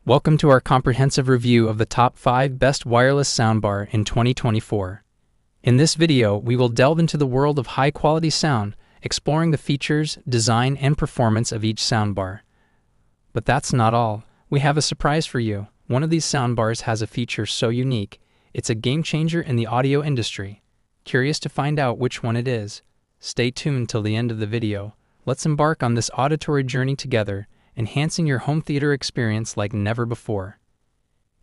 Welcome to our comprehensive review of the top 5 best wireless soundbar in 2024. In this video, we will delve into the world of high-quality sound, exploring the features, design, and performance of each soundbar. But that's not all. We have a surprise for you. One of these soundbars has a feature so unique, it's a game-changer in the audio industry. Curious to find out which one it is? Stay tuned till the end of the video. Let's embark on this auditory journey together, enhancing your home theater experience like never before.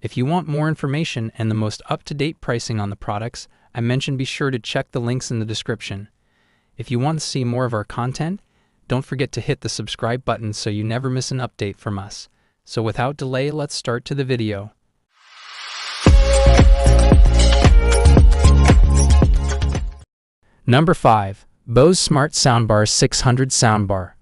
If you want more information and the most up-to-date pricing on the products I mentioned, be sure to check the links in the description. If you want to see more of our content, don't forget to hit the subscribe button so you never miss an update from us. So without delay, let's start to the video. Number 5. Bose Smart Soundbar 600 Soundbar.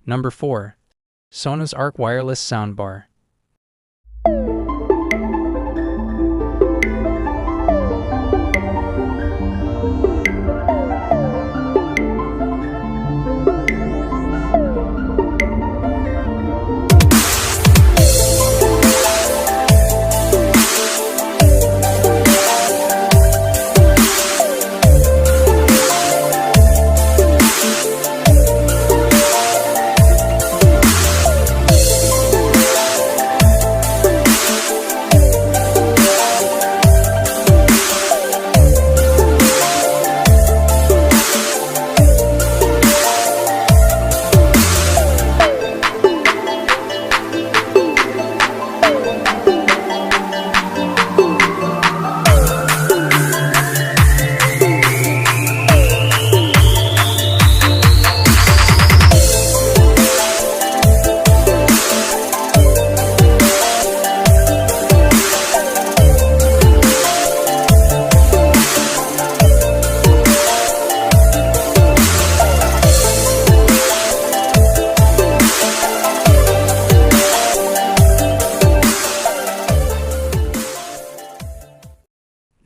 Number 4. Sonos Arc Wireless Soundbar.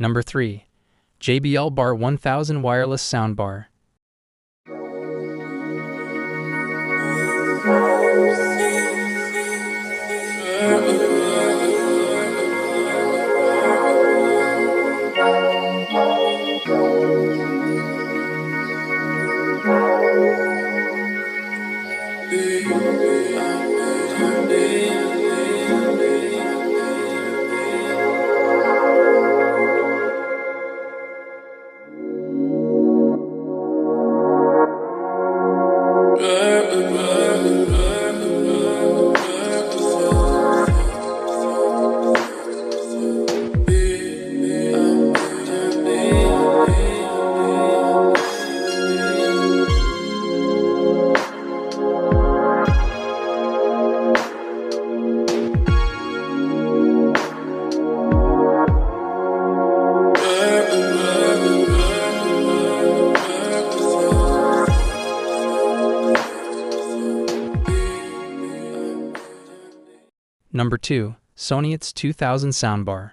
Number 3. JBL Bar 1000 Wireless Soundbar. Number 2. Sony It's 2000 Soundbar.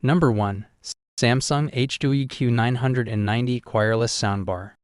Number 1. Samsung HDUEQ 990 Wireless Soundbar.